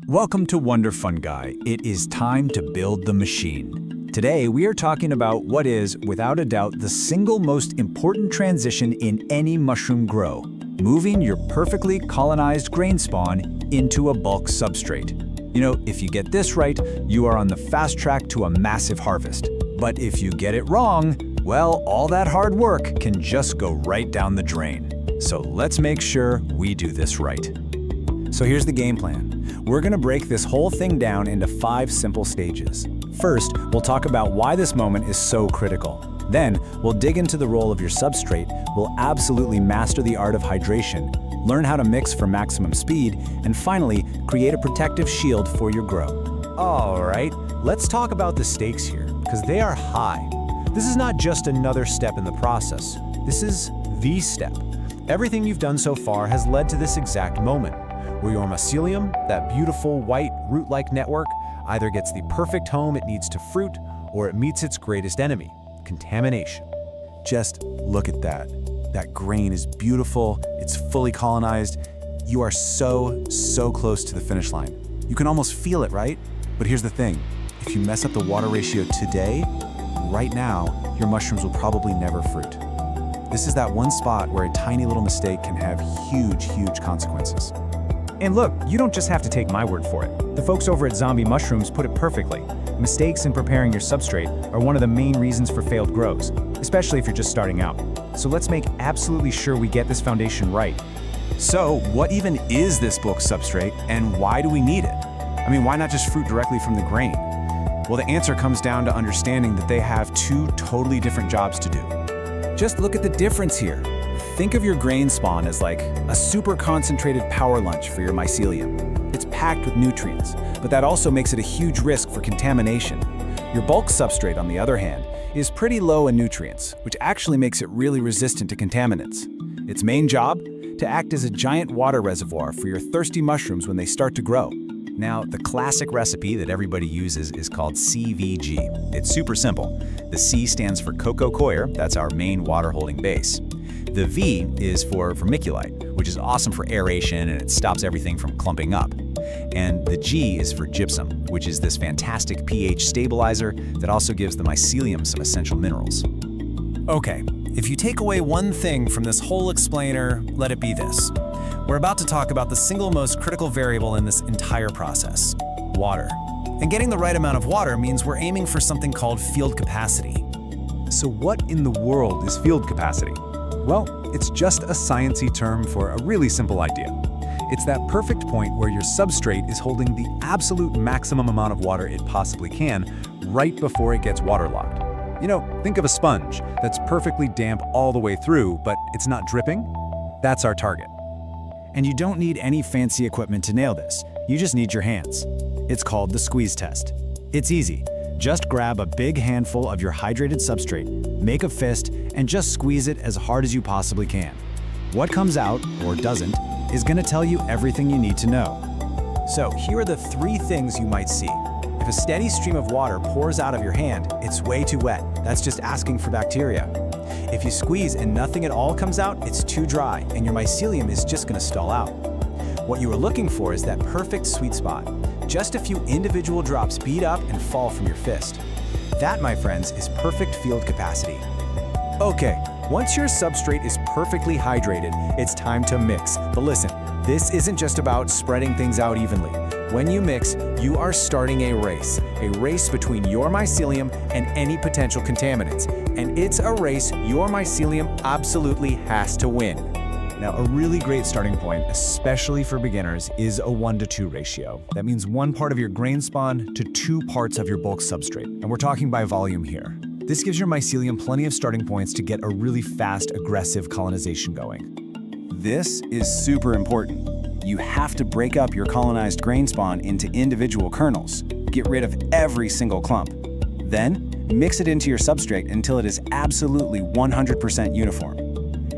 Welcome to Wonder Fungi. It is time to build the machine. Today, we are talking about what is, without a doubt, the single most important transition in any mushroom grow, moving your perfectly colonized grain spawn into a bulk substrate. You know, if you get this right, you are on the fast track to a massive harvest. But if you get it wrong, well, all that hard work can just go right down the drain. So let's make sure we do this right. So here's the game plan. We're gonna break this whole thing down into 5 simple stages. First, we'll talk about why this moment is so critical. Then, we'll dig into the role of your substrate, we'll absolutely master the art of hydration, learn how to mix for maximum speed, and finally, create a protective shield for your grow. All right, let's talk about the stakes here, because they are high. This is not just another step in the process. This is the step. Everything you've done so far has led to this exact moment, where your mycelium, that beautiful white root-like network, either gets the perfect home it needs to fruit, or it meets its greatest enemy, contamination. Just look at that. That grain is beautiful, it's fully colonized. You are so close to the finish line. You can almost feel it, right? But here's the thing, if you mess up the water ratio today, right now, your mushrooms will probably never fruit. This is that one spot where a tiny little mistake can have huge consequences. And look, you don't just have to take my word for it. The folks over at Zombie Mushrooms put it perfectly. Mistakes in preparing your substrate are one of the main reasons for failed grows, especially if you're just starting out. So let's make absolutely sure we get this foundation right. So, what even is this bulk substrate, and why do we need it? I mean, why not just fruit directly from the grain? Well, the answer comes down to understanding that they have 2 totally different jobs to do. Just look at the difference here. Think of your grain spawn as like a super concentrated power lunch for your mycelium. It's packed with nutrients, but that also makes it a huge risk for contamination. Your bulk substrate, on the other hand, is pretty low in nutrients, which actually makes it really resistant to contaminants. Its main job? To act as a giant water reservoir for your thirsty mushrooms when they start to grow. Now, the classic recipe that everybody uses is called CVG. It's super simple. The C stands for Coco Coir, that's our main water-holding base. The V is for Vermiculite, which is awesome for aeration and it stops everything from clumping up. And the G is for Gypsum, which is this fantastic pH stabilizer that also gives the mycelium some essential minerals. Okay, if you take away one thing from this whole explainer, let it be this. We're about to talk about the single most critical variable in this entire process, water. And getting the right amount of water means we're aiming for something called field capacity. So what in the world is field capacity? Well, it's just a sciencey term for a really simple idea. It's that perfect point where your substrate is holding the absolute maximum amount of water it possibly can right before it gets waterlogged. You know, think of a sponge that's perfectly damp all the way through, but it's not dripping. That's our target. And you don't need any fancy equipment to nail this. You just need your hands. It's called the squeeze test. It's easy. Just grab a big handful of your hydrated substrate, make a fist, and just squeeze it as hard as you possibly can. What comes out, or doesn't, is going to tell you everything you need to know. So here are the 3 things you might see. If a steady stream of water pours out of your hand, it's way too wet. That's just asking for bacteria. If you squeeze and nothing at all comes out, it's too dry, and your mycelium is just going to stall out. What you are looking for is that perfect sweet spot. Just a few individual drops bead up and fall from your fist. That, my friends, is perfect field capacity. Okay, once your substrate is perfectly hydrated, it's time to mix. But listen, this isn't just about spreading things out evenly. When you mix, you are starting a race between your mycelium and any potential contaminants. And it's a race your mycelium absolutely has to win. Now, a really great starting point, especially for beginners, is a 1-to-2 ratio. That means 1 part of your grain spawn to 2 parts of your bulk substrate. And we're talking by volume here. This gives your mycelium plenty of starting points to get a really fast, aggressive colonization going. This is super important. You have to break up your colonized grain spawn into individual kernels. Get rid of every single clump. Then, mix it into your substrate until it is absolutely 100% uniform.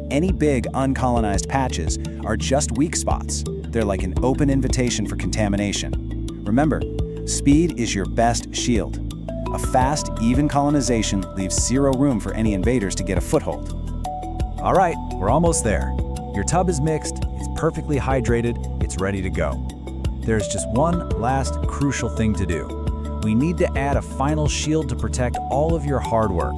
Any big uncolonized patches are just weak spots. They're like an open invitation for contamination. Remember, speed is your best shield. A fast, even colonization leaves 0 room for any invaders to get a foothold. All right, we're almost there. Your tub is mixed, it's perfectly hydrated, it's ready to go. there's just one last crucial thing to do. We need to add a final shield to protect all of your hard work.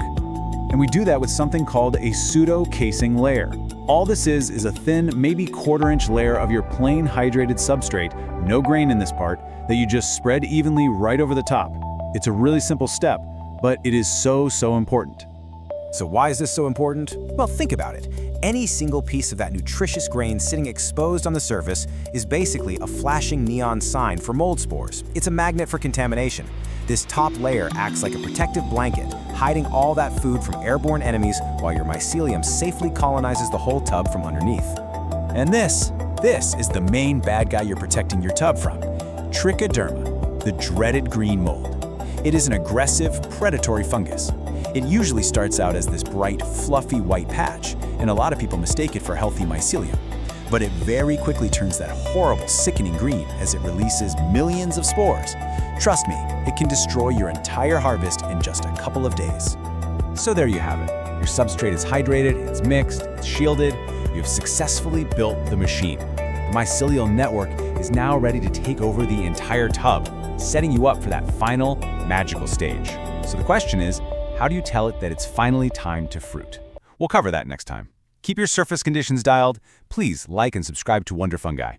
And we do that with something called a pseudo-casing layer. All this is a thin, maybe quarter-inch layer of your plain hydrated substrate, no grain in this part, that you just spread evenly right over the top. It's a really simple step, but it is so important. So why is this so important? Well, think about it. Any single piece of that nutritious grain sitting exposed on the surface is basically a flashing neon sign for mold spores. It's a magnet for contamination. This top layer acts like a protective blanket, hiding all that food from airborne enemies while your mycelium safely colonizes the whole tub from underneath. And this is the main bad guy you're protecting your tub from, Trichoderma, the dreaded green mold. It is an aggressive, predatory fungus. It usually starts out as this bright, fluffy white patch, and a lot of people mistake it for healthy mycelium. But it very quickly turns that horrible, sickening green as it releases millions of spores. Trust me, it can destroy your entire harvest in just a couple of days. So there you have it. Your substrate is hydrated, it's mixed, it's shielded. You have successfully built the machine. The mycelial network is now ready to take over the entire tub, setting you up for that final, magical stage. So the question is, how do you tell it that it's finally time to fruit? We'll cover that next time. Keep your surface conditions dialed. Please like and subscribe to Wonder Fungi.